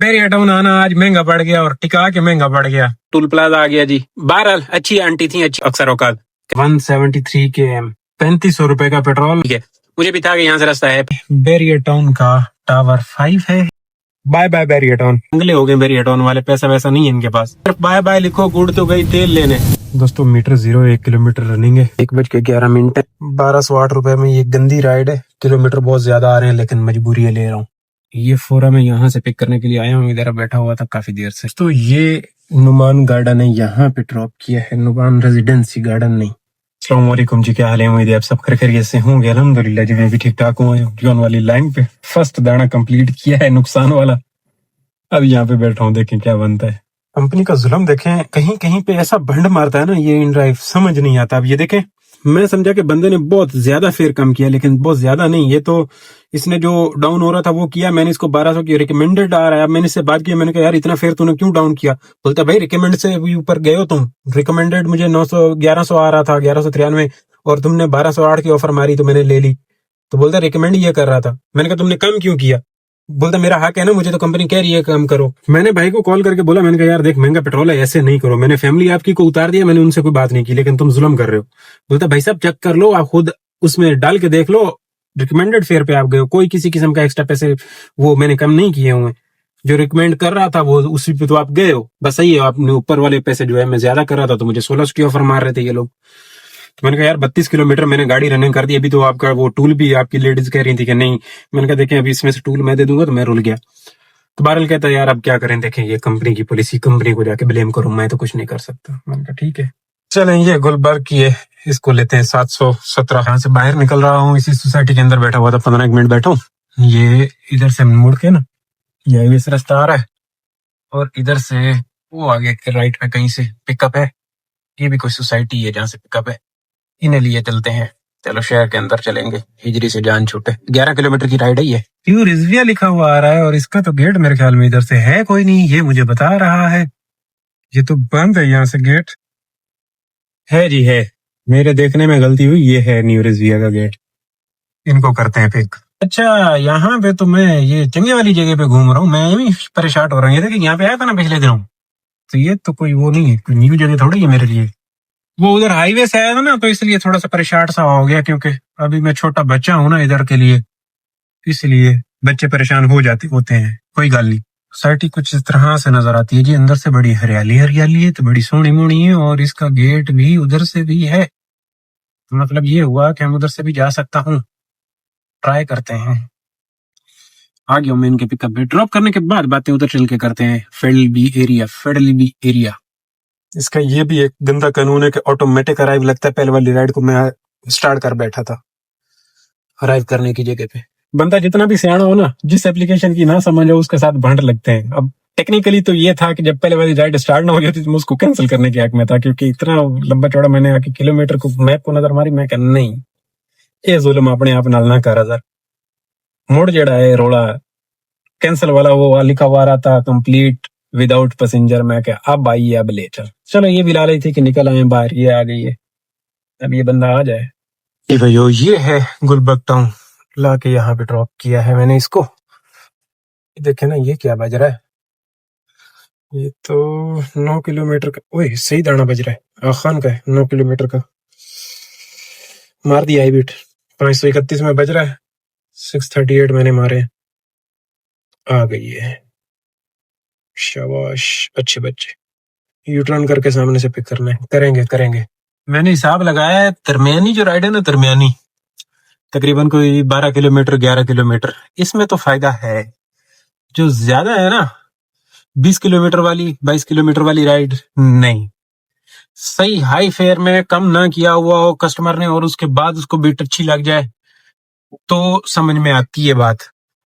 Bairiya town आना आज महंगा पड़ गया और टिका के महंगा पड़ गया। टूल प्लाजा आ गया जी। बहरहाल अच्छी आंटी थी, अच्छी अक्सर औकात। 173 km, 3500 रुपए का पेट्रोल। ठीक है, मुझे भी था कि यहाँ से रास्ता है। बैरिया टाउन का टावर 5 है। Bye bye Bairiya town. अंगले हो गए बैरिया टाउन वाले, पैसा वैसा नहीं है इनके पास। बाय बाय लिखो, गुड़ तो गई तेल लेने। दोस्तों मीटर 0, 1 किलोमीटर रनिंग है। 1:11 है। 1208 रुपए में ये गंदी राइड है। किलोमीटर बहुत ज्यादा आ रहे हैं लेकिन मजबूरी है, ले रहा हूँ। ये फोरम है, यहाँ से पिक करने के लिए आया हूँ। इधर बैठा हुआ था काफी देर से। तो ये नुमान गार्डन है, यहाँ पे ड्रॉप किया है। नुमान रेजिडेंसी गार्डन नहीं। अस्सलाम वालेकुम जी, क्या हाल है? उम्मीद है आप सब खैरियत से होंगे। अल्हम्दुलिल्लाह जी, मैं भी ठीक ठाक हूँ। जॉन वाली लाइन पे फर्स्ट दाना कंप्लीट किया है, नुकसान वाला। अब यहाँ पे बैठा हूँ, देखें क्या बनता है। कंपनी का जुल्म देखें, कहीं कहीं पे ऐसा भंड मारता है ना ये इन ड्राइव, समझ नहीं आता। अब ये देखें, मैं समझा कि बंदे ने बहुत ज्यादा फेयर कम किया, लेकिन बहुत ज्यादा नहीं। ये तो इसने जो डाउन हो रहा था वो किया, मैंने इसको 1200 की रिकमेंडेड आ रहा है। अब मैंने इससे बात की, मैंने कहा यार इतना फेयर तूने क्यों डाउन किया? बोलता भाई रिकमेंड से भी ऊपर गए हो तुम। रिकमेंडेड मुझे 1100 आ रहा था, 1193, और तुमने 1208 की ऑफर मारी तो मैंने ले ली। तो बोलता रिकमेंड ये कर रहा था। मैंने कहा तुमने कम क्यों किया? बोलता मेरा हक है ना, मुझे तो कंपनी कह रही है कम करो। मैंने भाई को कॉल करके बोला, मैंने कहा यार देख महंगा पेट्रोल है, ऐसे नहीं करो। मैंने फैमिली आपकी को उतार दिया, मैंने उनसे कोई बात नहीं की, लेकिन तुम जुल्म कर रहे हो। बोलता भाई साहब चेक कर लो, आप खुद उसमें डाल के देख लो, रिकमेंडेड फेयर पे आप गए हो, कोई किसी किस्म का एक्स्ट्रा पैसे वो मैंने कम नहीं किए हुए। जो रिकमेंड कर रहा था वो उसी पे तो आप गए हो, बस सही है। आपने ऊपर वाले पैसे जो है मैं ज्यादा कर रहा था, तो मुझे 1600 की ऑफर मार रहे थे ये लोग। तो मैंने कहा यार 32 किलोमीटर मैंने गाड़ी रनिंग कर दी, अभी तो आपका वो टूल भी आपकी लेडीज कह रही थी कि नहीं। मैंने कहा देखें अभी इसमें से टूल मैं दे दूंगा, तो मैं रुल गया। तो बहरहाल कहता है यार अब क्या करें, देखें ये कंपनी की पॉलिसी, कंपनी को जाके ब्लेम करूं, मैं तो कुछ नहीं कर सकता। मैंने कहा ठीक है चलें, ये गुलबर्ग की है, इसको लेते हैं 717। यहाँ से बाहर निकल रहा हूँ, इसी सोसाइटी के अंदर बैठा हुआ था, 15 मिनट बैठा हूँ। ये इधर से मुड़ के ना ये हाईवे से रास्ता आ रहा है, और इधर से वो आगे के राइट में कहीं से पिकअप है। ये भी कोई सोसाइटी है जहाँ से पिकअप है, इन्हें लिए चलते हैं। चलो शहर के अंदर चलेंगे, हिजरी से जान छूटे। 11 किलोमीटर की राइड है ये। प्योर रिजविया लिखा हुआ आ रहा है, और इसका तो गेट मेरे ख्याल में इधर से है कोई नहीं, ये मुझे बता रहा है। ये तो बंद है, यहाँ से गेट है जी, है। मेरे देखने में गलती हुई, ये है न्यू रिजविया का गेट। इनको करते हैं पिक। अच्छा यहाँ पे तो मैं ये चंगे वाली जगह पे घूम रहा हूँ, मैं भी परेशान हो रहा हूँ। ये देखिए यहाँ पे आया था ना पिछले दिनों, तो ये तो कोई वो नहीं है, कोई न्यू जगह थोड़ी है मेरे लिए। वो उधर हाईवे से आया था ना, तो इसलिए थोड़ा सा परेशान सा हो गया, क्योंकि अभी मैं छोटा बच्चा हूं ना इधर के लिए, इसलिए बच्चे परेशान हो जाते होते हैं। कोई गल नहीं। सोसाइटी कुछ इस तरह से नजर आती है जी, अंदर से बड़ी हरियाली हरियाली है, तो बड़ी सोहनी मोनी है, और इसका गेट भी उधर से भी है। मतलब ये हुआ कि हम उधर से भी जा सकता हूँ। ट्राई करते हैं। आ गया मैं इनके पिकअप पे, ड्रॉप करने के बाद बातें उधर चल के करते हैं। Federally area. इसका ये भी एक गंदा कानून है कि ऑटोमेटिक अराइव लगता है। पहले वाली राइड को मैं स्टार्ट कर बैठा था अराइव करने की जगह पे। बंदा जितना भी सियाना हो ना, जिस एप्लीकेशन की ना समझ हो उसके साथ भंड लगते हैं। अब टेक्निकली तो ये था कि जब पहले वाली राइड स्टार्ट ना हो जाती तो मैं उसको कैंसिल करने के हक में था, क्योंकि इतना लंबा चौड़ा मैंने आके किलोमीटर को मैप को नजर मारी, मैं कहना नहीं ये जुल्म अपने आप नाल ना कर। सर मुड़ जड़ा है रोड़ा कैंसिल वाला, वो लिखा हुआ रहा था कंप्लीट विदाउट पैसेंजर। मैं क्या अब आई है, अब ले चलो ये भी ला रही थी कि निकल आए बाहर, ये आ गई है। अब ये बंदा आ जाए। ये भैया ये है गुलबर्ग टाउन, ला के यहाँ पे ड्रॉप किया है मैंने इसको। देखे ना ये क्या बज रहा है, ये तो 9 किलोमीटर का। ओए सही दाना बज रहा है, आखान का है 9 किलोमीटर का। मार दिया बीट, 531 में बज रहा है, 638 मैंने मारे। आ गई है, शाबाश अच्छे बच्चे। यू टर्न करके सामने से पिक करना है, करेंगे। मैंने हिसाब लगाया है, दरमियानी जो राइड है ना, दरमियानी तकरीबन कोई 12 किलोमीटर 11 किलोमीटर, इसमें तो फायदा है। जो ज्यादा है ना 20 किलोमीटर वाली 22 किलोमीटर वाली राइड नहीं। सही हाई फेयर में कम ना किया हुआ हो कस्टमर ने, और उसके बाद उसको बीट अच्छी लग जाए तो समझ में आती है बात।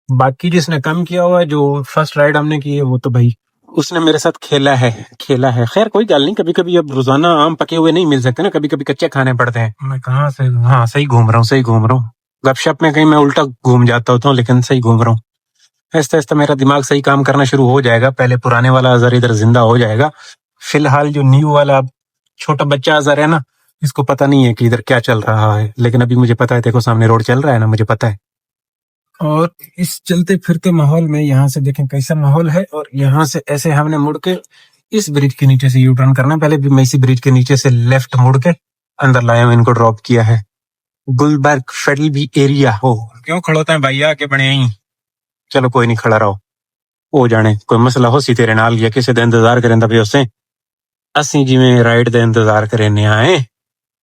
बाकी जिसने कम किया हुआ है, जो फर्स्ट राइड हमने की है, वो तो भाई उसने मेरे साथ खेला है। खैर कोई गल नहीं, कभी कभी अब रोजाना आम पके हुए नहीं मिल सकते ना, कभी कभी कच्चे खाने पड़ते हैं। मैं कहाँ से, हाँ सही घूम रहा हूँ। गपशप में कहीं मैं उल्टा घूम जाता होता हूँ, लेकिन सही घूम रहा हूँ। ऐसा ऐसा मेरा दिमाग सही काम करना शुरू हो जाएगा। पहले पुराने वाला अजहर इधर जिंदा हो जाएगा। फिलहाल जो न्यू वाला छोटा बच्चा अजहर है ना, इसको पता नहीं है कि इधर क्या चल रहा है, लेकिन अभी मुझे पता है। देखो सामने रोड चल रहा है ना, मुझे पता है। और इस चलते फिरते माहौल में यहाँ से देखें कैसा माहौल है। और यहाँ से ऐसे हमने मुड़ के इस ब्रिज के नीचे से यू टर्न करना है। पहले भी मैं इसी ब्रिज के नीचे से लेफ्ट मुड़ के अंदर लाया हूं, इनको ड्रॉप किया है। गुलबर्ग फेडरल भी एरिया हो क्यों खड़ोता है भैया के बने ही। चलो कोई नहीं, खड़ा रहो, हो जाने कोई मसला हो सी तेरे नाल या किसी दे इंतजार करें तभी उससे असी जिमें राइड दे इंतजार करें आए।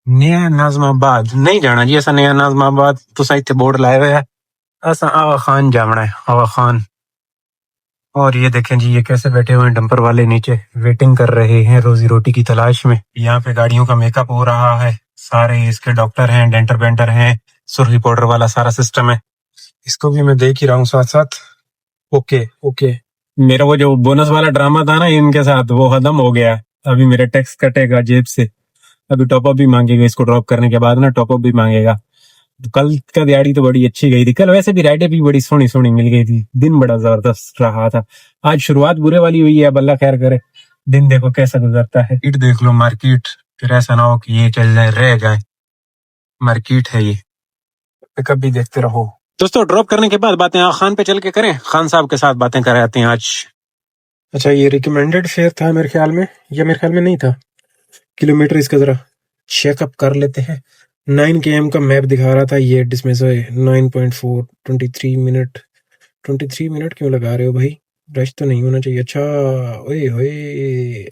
नया नाजमाबाद नहीं जाना जी, ऐसा नया नाजमाबाद तुसा इत्थे बोर्ड लाए हुए है, ऐसा आवा खान जाना है, आवा खान। और ये देखें जी, ये कैसे बैठे हुए हैं डंपर वाले नीचे, वेटिंग कर रहे हैं रोजी रोटी की तलाश में। यहाँ पे गाड़ियों का मेकअप हो रहा है, सारे इसके डॉक्टर हैं, डेंटर बेंटर हैं, सुर्खी पाउडर वाला सारा सिस्टम है। इसको भी मैं देख ही रहा हूँ साथ साथ। ओके ओके, मेरा वो जो बोनस वाला ड्रामा था ना इनके साथ, वो खत्म हो गया। अभी मेरा टैक्स कटेगा जेब से, अभी टॉपअप भी मांगेगा, इसको ड्रॉप करने के बाद ना टॉपअप भी मांगेगा। तो कल का दिहाड़ी तो बड़ी अच्छी गई थी, कल वैसे भी राइडें भी बड़ी सोनी सोनी मिल गई थी, दिन बड़ा जबरदस्त रहा था। आज शुरुआत बुरे वाली हुई है, अब अल्लाह खैर करे, दिन देखो कैसा गुजरता है। इट देख लो मार्केट, फिर ऐसा ना हो कि ये चल जाए रह जाए, मार्केट है ये, पिकअप भी देखते रहो। दोस्तों ड्रॉप करने के बाद बातें खान पे चल के करें, खान साहब के साथ बातें कराते हैं आज। अच्छा, ये रिकमेंडेड फेयर था मेरे ख्याल में, या मेरे ख्याल में नहीं था। किलोमीटर इसका जरा चेकअप कर लेते हैं। 9 km का मैप दिखा रहा था ये, जिसमें से 9.4 23 मिनट। 23 मिनट क्यों लगा रहे हो भाई, रश तो नहीं होना चाहिए। अच्छा, ओए होए,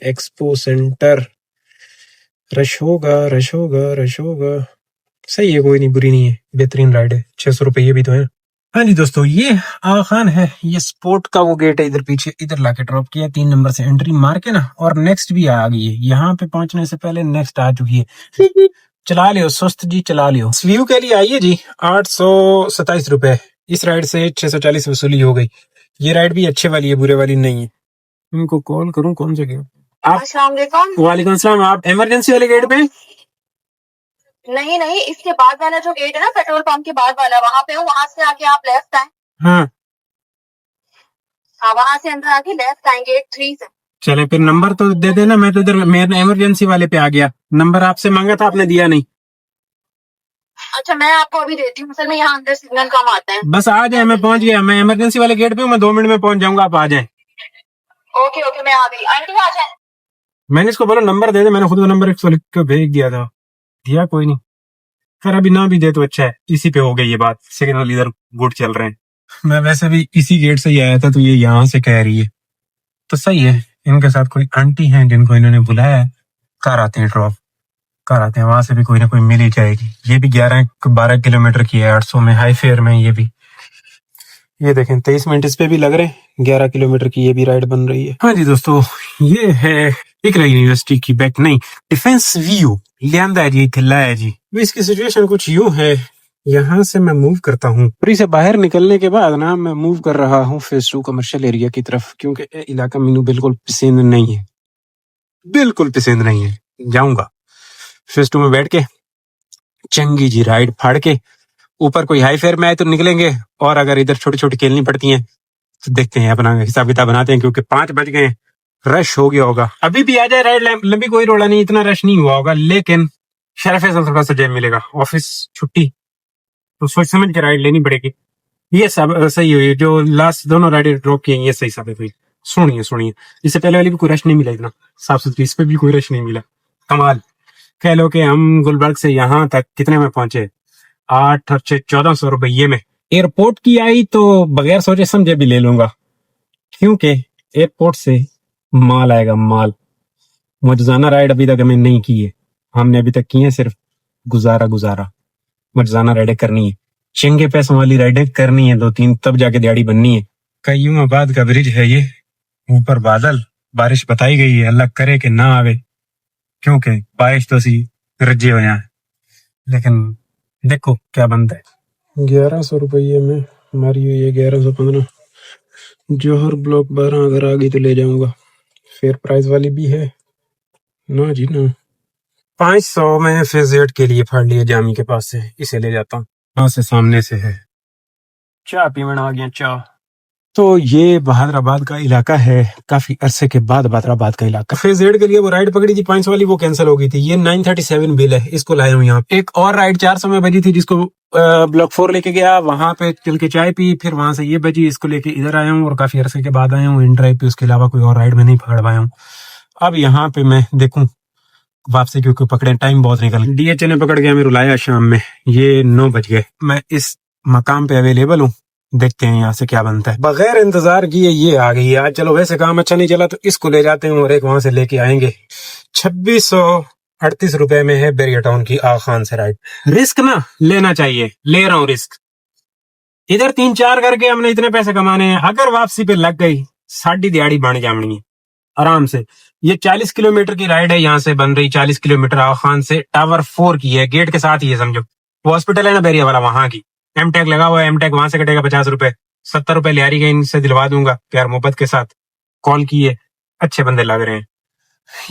एक्सपो सेंटर, रश होगा रश होगा रश होगा। सही है, कोई नहीं, बुरी नहीं है, बेहतरीन राइड है। 600 रुपये ये भी तो है। हाँ जी दोस्तों, ये आगा खान है, ये स्पोर्ट का वो गेट है इधर पीछे, इधर लाके ड्रॉप किया, 3 नंबर से एंट्री मार के ना, और नेक्स्ट भी आ गई है। यहाँ पे पहुंचने से पहले नेक्स्ट आ चुकी है। चला लियो सुस्त जी, चला लियो। इस व्यू के लिए आइए जी, 827 रुपए। इस राइड से 640 वसूली हो गई। ये राइड भी अच्छे वाली है, बुरे वाली नहीं है। इनको कॉल करूं, कौन से गेट आप? अस्सलाम वालेकुम। वालेकुम सलाम। आप इमरजेंसी वाले गेट पे? नहीं नहीं, इसके बाद वाला जो गेट है ना, पेट्रोल पंप के बाद वाला, वहाँ पे हूँ। वहाँ से आके आप लेफ्ट आए। हाँ हाँ, वहाँ से अंदर आके लेफ्ट आए, गेट 3 से। चले फिर नंबर तो दे देना, मैं तो इधर मेरे इमरजेंसी वाले पे आ गया। नंबर आपसे मांगा था, आपने दिया नहीं। अच्छा, मैं आपको अभी देती हूँ, असल में यहाँ अंदर सिग्नल कम आता है। बस आ जाए, मैं पहुंच गया, मैं इमरजेंसी वाले गेट पे हूँ, मैं 2 मिनट में पहुंच जाऊंगा, आप आ जाए। ओके ओके, मैं आ गई। आंटी आ जाए। मैंने इसको बोला नंबर दे दे, मैंने खुद वो नंबर इसको लिख के भेज दिया था, दिया कोई नहीं। खैर अभी ना भी दे तो अच्छा है, इसी पे हो गई ये बात, सिग्नल इधर गुड चल रहे हैं। मैं वैसे भी इसी गेट से ही आया था, तो ये यहाँ से कह रही है तो सही है। इनके साथ कोई आंटी हैं जिनको इन्होंने बुलाया है, कार आते हैं ड्रॉप, कार आते हैं, वहां से भी कोई ना कोई मिल ही जाएगी। ये भी 11-12 किलोमीटर की है, 800 में, हाई फेयर में। ये भी, ये देखें 23 मिनट इस पे भी लग रहे हैं, 11 किलोमीटर की ये भी राइड बन रही है। हाँ जी दोस्तों, ये है इकरा यूनिवर्सिटी की बैक, नहीं डिफेंस व्यू लियांदा है जी, थिल्ला है जी। इसकी सिचुएशन कुछ यूं है, यहाँ से मैं मूव करता हूँ, पुरी से बाहर निकलने के बाद ना मैं मूव कर रहा हूँ फेज 2 कमर्शियल एरिया की तरफ, क्योंकि ये इलाका मैनू बिल्कुल पसंद नहीं है, बिल्कुल पसंद नहीं है। जाऊंगा फेज 2 में बैठ के चंगी जी राइड फाड़ के, ऊपर कोई हाई फेयर में आए तो निकलेंगे, और अगर इधर छोटी छोटी खेलनी पड़ती हैं तो देखते हैं, अपना हिसाब किताब बनाते हैं, क्योंकि 5 बज गए, रश हो गया होगा। अभी भी आ जाए राइड, लंबी कोई रोड़ा नहीं, इतना रश नहीं हुआ होगा, लेकिन शरफ फैसल थोड़ा सा जैम मिलेगा, ऑफिस छुट्टी, तो सोच समझ के राइड लेनी पड़ेगी। ये सब सही हुई, जो लास्ट दोनों राइड ड्रॉप किए ये सही साबित हुई। सुनिए सुनिए, इससे पहले वाली भी कोई रश नहीं मिला इतना साफ सुथरी, इस पे भी कोई रश नहीं मिला। कमाल, कह लो कि हम गुलबर्ग से यहाँ तक कितने में पहुंचे, 8 और 6 1400 रुपये में। एयरपोर्ट की आई तो बगैर सोचे समझे भी ले लूंगा, क्योंकि एयरपोर्ट से माल आएगा, माल। मर्जाना राइड अभी तक हमें नहीं की है, हमने अभी तक की है सिर्फ गुजारा गुजारा। मर्जाना राइडें करनी है, चंगे पैसों वाली राइडें करनी है 2-3, तब जाके दिहाड़ी बननी है। कयूमाबाद का ब्रिज है ये, ऊपर बादल, बारिश बताई गई है, अल्लाह करे कि ना आवे, क्योंकि बारिश तो सी रजे हो जाए, लेकिन देखो क्या बनता है। 1100 रुपये में हमारी हुई है, 1115। जौहर ब्लॉक 12 अगर आ गई तो ले जाऊंगा, फेयर प्राइस वाली भी है ना जी ना। 500 में फेजेट के लिए फाड़ लिया जामी के पास से, इसे ले जाता हूँ, वहां से सामने से है। चाय पीवन आ गया, चाय तो ये बहादुराबाद का इलाका है, काफी अरसे के बाद बहादुराबाद का इलाका। फेज जेड के लिए वो राइड पकड़ी थी पॉइंट्स वाली, वो कैंसिल हो गई थी। ये 937 बिल है, इसको लाया हूँ यहाँ। एक और राइड 400 में बजी थी, जिसको ब्लॉक 4 लेके गया, वहां पे चल के चाय पी, फिर वहां से ये बजी, इसको लेके इधर आया हूँ और काफी अरसे के बाद आया हूँ इन ड्राइव पे। उसके अलावा कोई और राइड में नहीं पकड़ पाया हूँ। अब यहाँ पे मैं देखूं वापसी, क्योंकि पकड़े टाइम बहुत निकल। डीएचए ने पकड़ गया, मेरे लाया शाम में, ये 9 बज गए। मैं इस मकाम पे अवेलेबल हूँ, देखते हैं यहाँ से क्या बनता है। बगैर इंतजार किए ये आ गई आज। चलो वैसे काम अच्छा नहीं चला तो इसको ले जाते हैं और एक वहां से लेके आएंगे। 2638 रुपए में है बैरिया टाउन की आगा खान से राइड। रिस्क ना लेना चाहिए, ले रहा हूँ रिस्क। इधर 3-4 करके हमने इतने पैसे कमाने हैं, अगर वापसी पे लग गई साड़ी दिहाड़ी बन जामनी है आराम से। ये 40 किलोमीटर की राइड है, यहाँ से बन रही 40 किलोमीटर आगा खान से टावर 4 की है, गेट के साथ ही है समझो। वो हॉस्पिटल है ना बैरिया वाला, वहां की। एम टैग लगा हुआ है, एम टैग वहां से कटेगा 50 रुपए। 70 रुपए लियारी गई, इनसे दिलवा दूंगा प्यार मोहब्बत के साथ। कॉल किए, अच्छे बंदे लग रहे हैं।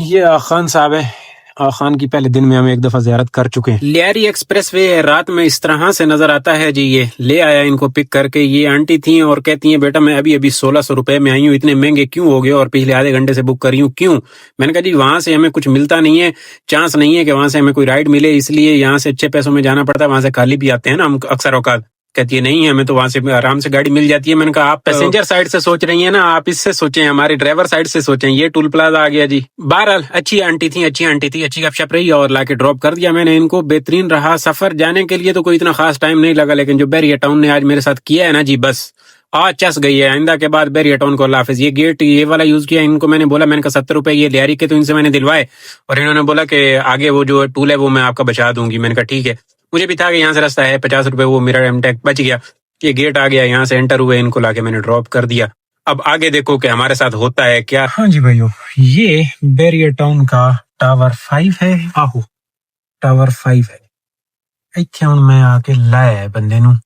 ये आगा खान साहब है, आगा खान की पहले दिन में हम एक दफा जियारत कर चुके हैं। लियारी एक्सप्रेस वे रात में इस तरह से नजर आता है जी। ये ले आया इनको पिक करके। ये आंटी थी और कहती हैं बेटा मैं अभी अभी 1600 रुपए में आई हूँ, इतने महंगे क्यों हो गए और पिछले आधे घंटे से बुक करी हूँ क्यों? मैंने कहा जी वहां से हमें कुछ मिलता नहीं है, चांस नहीं है कि वहां से हमें कोई राइड मिले, इसलिए यहाँ से अच्छे पैसों में जाना पड़ता है, वहां से खाली भी आते हैं ना हम अक्सर औकात। कहती है नहीं हमें तो वहां से आराम से गाड़ी मिल जाती है। मैंने कहा आप पैसेंजर साइड से सोच रही है ना, आप इससे सोचें, हमारे ड्राइवर साइड से सोचें। ये टूल प्लाजा आ गया जी। बहरहाल अच्छी आंटी थी, अच्छी गपशप रही और लाके ड्रॉप कर दिया मैंने इनको। बेहतरीन रहा सफर। जाने के लिए तो कोई इतना खास टाइम नहीं लगा, लेकिन जो बैरिया टाउन ने आज मेरे साथ किया है ना जी, बस आज चस गई है। आइंदा के बाद बैरिया टाउन को अल्लाह हाफिज। ये गेट ये वाला यूज किया, इनको मैंने बोला, मैंने कहा 70 रुपए ये लियारी के, तो इनसे मैंने दिलवाए और इन्होंने बोला कि आगे वो जो टूल है वो मैं आपका बचा दूंगी। मैंने कहा ठीक है। मुझे भी था कि यहाँ से रास्ता है 50 रुपए, वो मेरा एम टैग बच गया। ये गेट आ गया, यहाँ से एंटर हुए, इनको लाके मैंने ड्रॉप कर दिया। अब आगे देखो कि हमारे साथ होता है क्या। हाँ जी भाइयों, ये बैरिया टाउन का टावर 5 है। आहो टावर 5 है। इत्थे हुण मैं आके लाया है बंदे नू।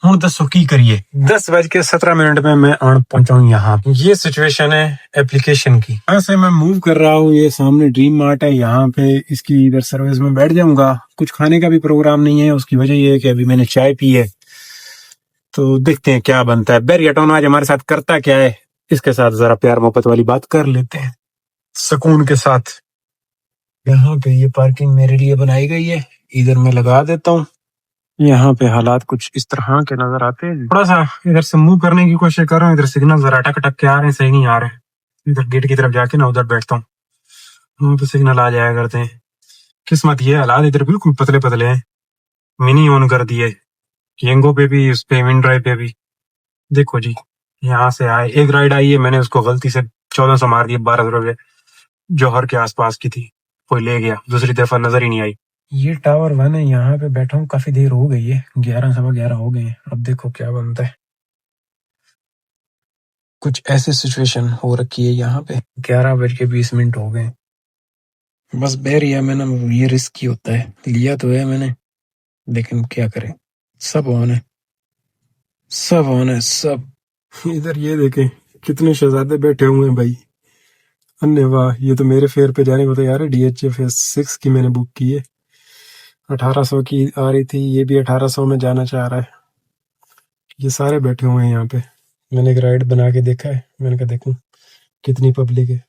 हुण दसो की करिए। 10:17 में मैं आन पहुंचा हूं यहाँ। ये सिचुएशन है एप्लीकेशन की। यहाँ से मैं मूव कर रहा हूँ, ये सामने ड्रीम मार्ट है, यहाँ पे इसकी इधर सर्विस में बैठ जाऊंगा। कुछ खाने का भी प्रोग्राम नहीं है, उसकी वजह ये है कि अभी मैंने चाय पी है, तो देखते हैं क्या बनता है। बैरिया टाउन आज हमारे साथ करता क्या है, इसके साथ जरा प्यार मोहब्बत वाली बात कर लेते हैं सुकून के साथ। यहाँ पे ये पार्किंग मेरे लिए बनाई गई है, इधर मैं लगा देता हूँ। यहाँ पे हालात कुछ इस तरह के नजर आते हैं। थोड़ा सा इधर से मूव करने की कोशिश कर रहा हूँ, इधर सिग्नल जरा अटक अटक के आ रहे हैं, सही नहीं आ रहे। इधर गेट की तरफ जाके ना उधर बैठता हूँ, वहां पे सिग्नल आ जाया करते हैं। किस्मत ये हालात इधर बिल्कुल पतले पतले हैं। मिनी ऑन कर दिए, येंगो पे भी, उस पे विंड ड्राइव पे भी। देखो जी, यहाँ से आए, एक राइड आई है, मैंने उसको गलती से 1400 मार दिए। 1200 रुपए जौहर के आसपास की थी, कोई ले गया, दूसरी दफा नजर ही नहीं आई। ये टावर 1 है, यहाँ पे बैठा हूँ, काफी देर हो गई है, 11 सवा 11 हो गए हैं। अब देखो क्या बनता है। कुछ ऐसे सिचुएशन हो रखी है यहाँ पे। 11:20 हो गए। बस बैरिया में ना ये रिस्की होता है, लिया तो है मैंने, लेकिन क्या करें, सब ऑन है, सब ऑन है सब। इधर ये देखें कितने शहजादे बैठे हुए हैं भाई। अन्य वाह, ये तो मेरे फेयर पे जाने को तैयार है। डीएचए फेज 6 की मैंने बुक की है, 1800 की आ रही थी, ये भी 1800 में जाना चाह रहा है। ये सारे बैठे हुए हैं यहाँ पे। मैंने एक राइड बना के देखा है, मैंने कहा देखूं कितनी पब्लिक है।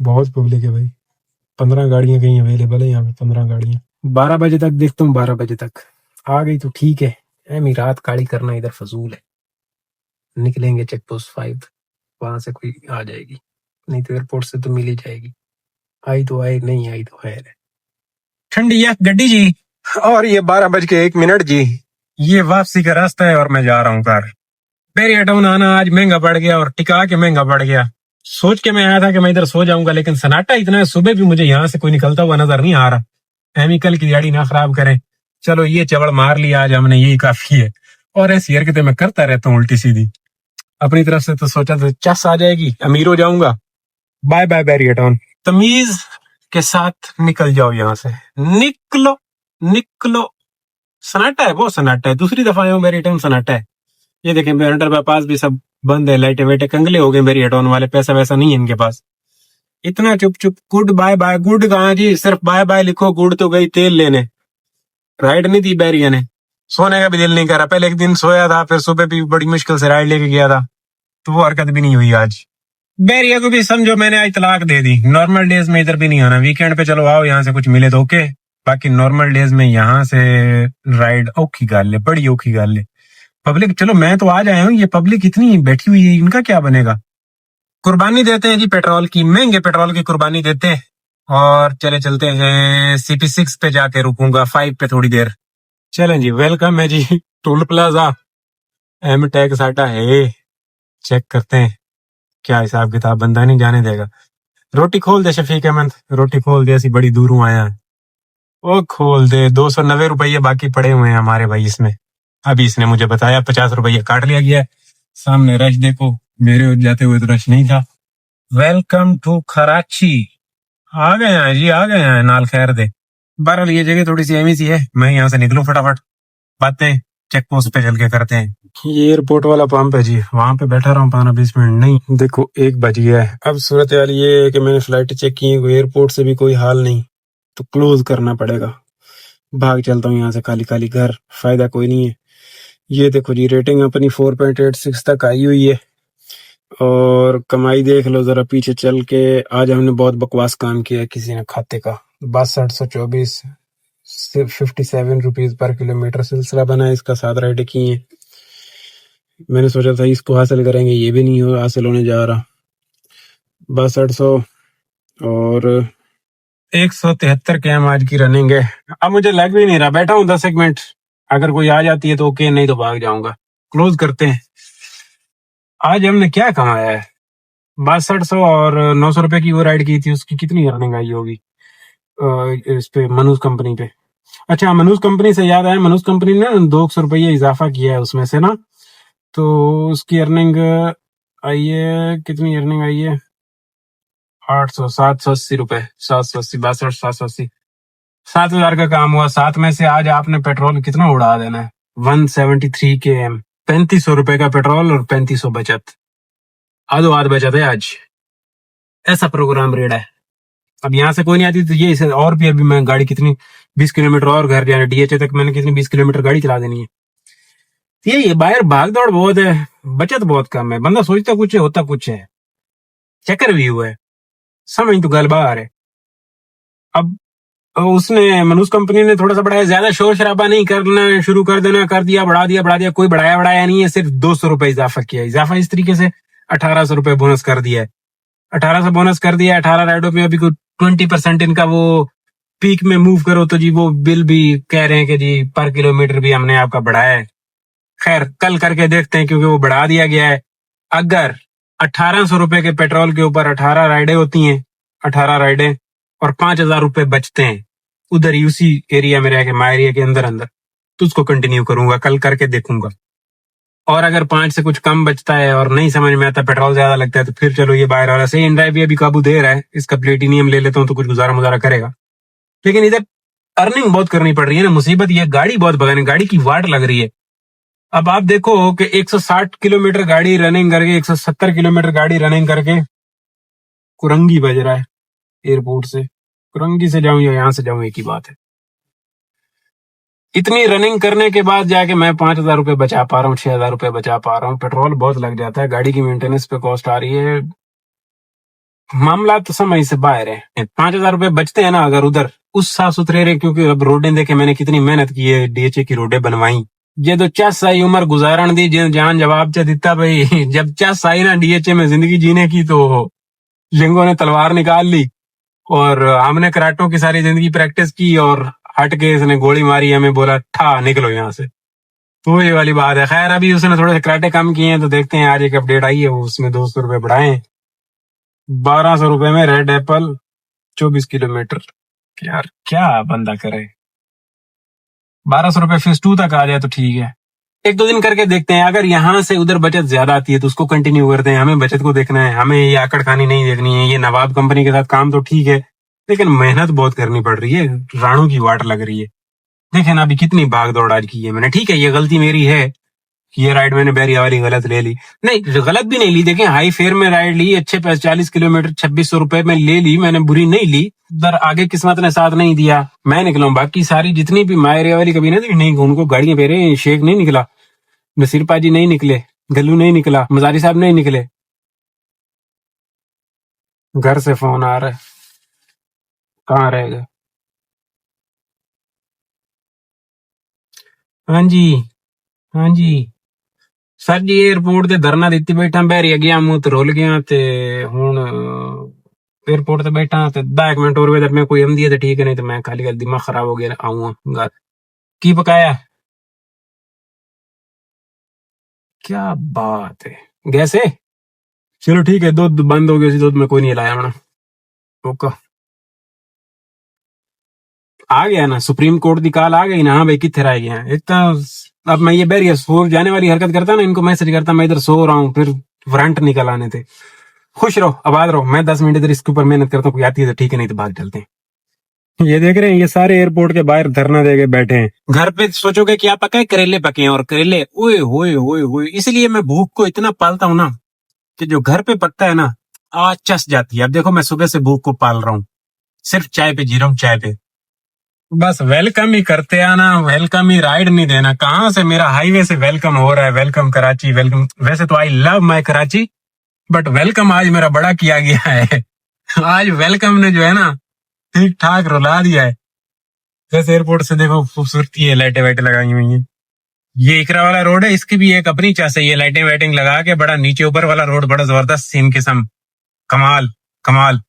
बहुत पब्लिक है भाई, 15 गाड़ियां कहीं अवेलेबल है यहाँ पे, 15 गाड़ियां। 12 बजे तक देखता हूँ, 12 बजे तक आ गई तो ठीक है। एमी रात काली करना इधर फजूल है। निकलेंगे चेक पोस्ट 5, वहां से कोई आ जाएगी, नहीं तो एयरपोर्ट से तो मिल ही जाएगी। आई तो आए, नहीं आई तो खैर है। ठंडी है गड्डी जी, और ये 12:01 जी। ये वापसी का रास्ता है और मैं जा रहा हूँ घर। बैरिया टाउन आना आज महंगा पड़ गया और टिका के महंगा पड़ गया। सोच के मैं आया था कि मैं इधर सो जाऊंगा, लेकिन सन्नाटा इतना है, सुबह भी मुझे यहाँ से कोई निकलता हुआ नजर नहीं आ रहा। एमिकल की गाड़ी ना खराब करें। चलो ये चवड़ मार लिया आज हमने, यही काफी है। और ऐसी हरकतें मैं करता रहता हूँ उल्टी सीधी। अपनी तरफ से तो सोचा था चस आ जाएगी, अमीर हो जाऊंगा। Bye bye Bairiya town. तमीज के साथ निकल जाओ यहाँ से, निकलो निकलो। सन्नाटा है, बहुत सन्नाटा है। दूसरी दफा आया हूँ बैरिया टाउन, सन्नाटा है। ये देखें अंडर बाईपास भी सब बंद है, लाइटें वाइटें कंगले हो गए बैरिया टाउन वाले, पैसा वैसा नहीं है इनके पास। इतना चुप चुप। गुड बाय बाय, गुड कहाँ जी, सिर्फ बाय बाय लिखो, गुड तो गई तेल लेने, राइड नहीं दी बैरिया ने। सोने का भी दिल नहीं कर रहा। पहले एक दिन सोया था, फिर सुबह भी बड़ी मुश्किल से राइड लेके गया था, तो वो हरकत भी नहीं हुई आज। बैरिया को भी समझो मैंने आज तलाक दे दी। नॉर्मल डेज में इधर भी नहीं आना, वीकेंड पे चलो आओ, यहाँ से कुछ मिले तो ओके, बाकी नॉर्मल डेज में यहाँ से राइड औखी गाल है, बड़ी औखी गाल है। पब्लिक, चलो मैं तो आज आया हूँ, ये पब्लिक इतनी बैठी हुई है, इनका क्या बनेगा। कुर्बानी देते हैं जी पेट्रोल की, महंगे पेट्रोल की कुर्बानी देते हैं। और चले चलते हैं CP6 पे, जाके रुकूंगा 5 पे थोड़ी देर। चलें जी, वेलकम है जी टोल प्लाजा। एम टैग साटा है, चेक करते हैं क्या हिसाब किताब, बंदा नहीं जाने देगा। रोटी खोल दे शफीक अहमद, रोटी खोल दे, ऐसी बड़ी दूरों आया है। वो खोल दे। 290 रुपये बाकी पड़े हुए हैं हमारे भाई इसमें। अभी इसने मुझे बताया 50 रुपये काट लिया गया है। सामने रश देखो, मेरे जाते हुए तो रश नहीं था। Welcome to Karachi. आ गए हैं जी, आ गए हैं, नाल खैर दे। बहरहाल ये जगह थोड़ी सी एमी सी है, मैं यहाँ से निकलूं फटाफट, बातें चेक पोस्ट पे चल के करते हैं। ये एयरपोर्ट वाला पंप है जी, वहां पे बैठा रहा हूँ 15-20 मिनट। नहीं देखो 1 बज गया है। अब सूरत हाल ये है कि मैंने फ्लाइट चेक की है, कोई एयरपोर्ट से भी कोई हाल नहीं, तो क्लोज करना पड़ेगा। भाग चलता हूँ यहाँ से खाली खाली घर, फायदा कोई नहीं है। ये देखो जी, रेटिंग अपनी 4.86 तक आई हुई है, और कमाई देख लो जरा पीछे चल के। आज हमने बहुत बकवास काम किया है किसी ने खाते का। 6224 57 रुपीज पर किलोमीटर सिलसिला बना है इसका, 7 राइडें की हैं। मैंने सोचा था इसको हासिल करेंगे, ये भी नहीं हो हासिल होने जा रहा। 6200 और 173 km आज की रनिंग है। अब मुझे लग भी नहीं रहा, बैठा हूँ 10 मिनट, अगर कोई आ जाती है तो ओके, नहीं तो भाग जाऊंगा। क्लोज करते हैं। आज हमने क्या कमाया है, 6200 और 900 रुपए की वो राइड की थी, उसकी कितनी अर्निंग आई होगी इस पे मनूज कंपनी पे। अच्छा, मनूज कंपनी से याद आया, मनूज कंपनी ने 200 रुपये इजाफा किया है उसमें से ना, तो उसकी अर्निंग आई है, कितनी अर्निंग आई है, 800 780 रुपए, 780 62 780, 7,000 का काम हुआ। 7 में से आज आपने पेट्रोल कितना उड़ा देना है, 173 km, 3500 रुपए का पेट्रोल और 3500 बचत, आधो आध बचत है आज। ऐसा प्रोग्राम रेड़ा है। अब यहाँ से कोई नहीं आती तो ये इसे और भी, अभी मैं गाड़ी कितनी 20 किलोमीटर और घर जाना, DHA तक मैंने कितनी 20 किलोमीटर गाड़ी चला देनी है। ये बाहर भाग दौड़ बहुत है, बचत बहुत कम है, बंदा सोचता कुछ है होता कुछ है, चक्कर भी हुआ है, समझ तो गल बाहर है। अब उसने मनूज कंपनी ने थोड़ा सा बढ़ाया, ज्यादा शोर शराबा नहीं करना शुरू कर देना, कर दिया बढ़ा दिया, कोई बढ़ाया नहीं है, सिर्फ 200 रुपए इजाफा किया। इजाफा इस तरीके से 1800 रुपए बोनस कर दिया है, 1800 बोनस कर दिया 18 राइडों में। अभी कोई 20% इनका वो पीक में मूव करो तो जी वो बिल भी कह रहे हैं कि जी पर किलोमीटर भी हमने आपका बढ़ाया है। खैर कल करके देखते हैं, क्योंकि वो बढ़ा दिया गया है। अगर 1800 रुपए के पेट्रोल के ऊपर 18 राइडें होती हैं, 18 राइडें और 5000 रुपए बचते हैं उधर यूसी एरिया में रह के, माय एरिया के अंदर अंदर, तो उसको कंटिन्यू करूंगा, कल करके देखूंगा। और अगर 5 से कुछ कम बचता है और नहीं समझ में आता, पेट्रोल ज्यादा लगता है, तो फिर चलो ये बाहर वाला सही। इंड्राइव भी अभी काबू दे रहा है, इसका प्लेटिनियम ले लेता हूँ तो कुछ गुजारा मुजारा करेगा। लेकिन इधर अर्निंग बहुत करनी पड़ रही है ना, मुसीबत ये गाड़ी बहुत भगानी, गाड़ी की वाट लग रही है। अब आप देखो कि 160 किलोमीटर गाड़ी रनिंग करके, 170 किलोमीटर गाड़ी रनिंग करके कुरंगी बज रहा है एयरपोर्ट से। कुरंगी से जाऊं या यहाँ से जाऊं एक ही बात है। इतनी रनिंग करने के बाद जाके मैं 5000 रुपए बचा पा रहा हूँ, 6000 रुपए बचा पा रहा हूँ। पेट्रोल बहुत लग जाता है, गाड़ी की मेंटेनेंस पे कॉस्ट आ रही है, मामला तो समझ से बाहर है। 5000 रुपए बचते हैं ना अगर उधर, उस साफ सुथरे रहे, क्योंकि अब रोडें देखे मैंने कितनी मेहनत की है, DHA की रोडें बनवाई। ये तो चस आई उम्र गुजारण दी जान जवाब च दिता भाई। जब चस आई ना DHA में जिंदगी जीने की, तो लिंगो ने तलवार निकाल ली और हमने कराटों की सारी जिंदगी प्रैक्टिस की, और हट के इसने गोली मारी, हमें बोला ठा निकलो यहाँ से। तो ये वाली बात है। खैर अभी उसने थोड़े से कराटे कम किए हैं, तो देखते हैं, आज एक अपडेट आई है, वो उसमें 200 रुपए बढ़ाए, 1200 रुपए में रेड एप्पल 24 किलोमीटर। यार क्या बंदा करे, 1200 रुपए फेज 2 तक आ जाए तो ठीक है। 1-2 दिन करके देखते हैं, अगर यहाँ से उधर बचत ज्यादा आती है तो उसको कंटिन्यू करते हैं। हमें बचत को देखना है, हमें ये आकड़ खानी नहीं देखनी है। ये नवाब कंपनी के साथ काम तो ठीक है, लेकिन मेहनत बहुत करनी पड़ रही है, राणों की वाट लग रही है। देखें ना अभी कितनी भाग दौड़ आज की है मैंने। ठीक है ये गलती मेरी है ये राइड मैंने बैरिया वाली गलत ले ली। नहीं, गलत भी नहीं ली, देखें हाई फेयर में राइड ली, अच्छे 40 किलोमीटर 2600 रुपए में ले ली मैंने, बुरी नहीं ली। उधर आगे किस्मत ने साथ नहीं दिया, मैं निकला हूं। बाकी सारी जितनी भी मायरिया वाली कभी नहीं, उनको गाड़ियां फेरे, शेख नहीं निकला, नसीर पाजी नहीं निकले, गल्लू नहीं निकला, मजारी साहब नहीं निकले। घर से फोन आ रहा है, कहाँ रहेगा। हाँ जी, हाँ जी सर जी, एयरपोर्ट ਤੇ ਧਰਨਾ ਦਿੱਤੀ ਬੈਠਾ, ਬਹਿਰੀ ਗਿਆ ਮੂੰਹ ਤੇ ਰੁੱਲ ਗਿਆ ਤੇ ਹੁਣ एयरपोर्ट ਤੇ बैठा ਤੇ 10 मिनट और वेदर में कोई आंदी है तो ठीक है, नहीं तो मैं खाली कर दिमाग खराब हो गया आऊंगा घर। की पकाया, क्या बात है, गैस है, चलो ठीक है। दूध बंद हो गया, उसी दूध में कोई नहीं लाया मैंने। ओके, आ गया ना सुप्रीम कोर्ट की कॉल आ गई ना, हाँ भाई कितने रह गए हैं। एक तो अब मैं ये बैरियर सो जाने वाली हरकत करता ना, इनको मैसेज करता मैं इधर सो रहा हूँ, फिर वारंट निकल आने थे। खुश रहो, आबाद रहो, मैं 10 मिनट इधर इसके ऊपर मेहनत करता हूँ, कोई आती है तो ठीक है, नहीं तो भाग चलते हैं। ये देख रहे हैं, ये सारे एयरपोर्ट के बाहर धरना देके बैठे हैं। घर पे सोचोगे क्या पका है, करेले पके हैं, और करेले ओए होए होए होए। इसलिए मैं भूख को इतना पालता हूँ ना कि जो घर पे पकता है ना आज चस जाती है। अब देखो मैं सुबह से भूख को पाल रहा हूँ, सिर्फ चाय पे जी रहा हूँ, चाय पे। बस वेलकम ही करते आना, वेलकम ही, राइड नहीं देना। कहाँ से मेरा हाईवे से वेलकम हो रहा है, वेलकम कराची, वेलकम। वैसे तो I love my Karachi, but welcome आज मेरा बड़ा किया गया है। आज वेलकम ने जो है ना ठीक ठाक रुला दिया है। जैसे एयरपोर्ट से देखो खूबसूरती है, लाइटें वाइटें लगाई हुई हैं। ये इकरा वाला रोड है, इसकी भी एक अपनी चास है, ये लाइटें वाइटिंग लगा के बड़ा नीचे ऊपर वाला रोड बड़ा जबरदस्त सीन किस्म, कमाल कमाल।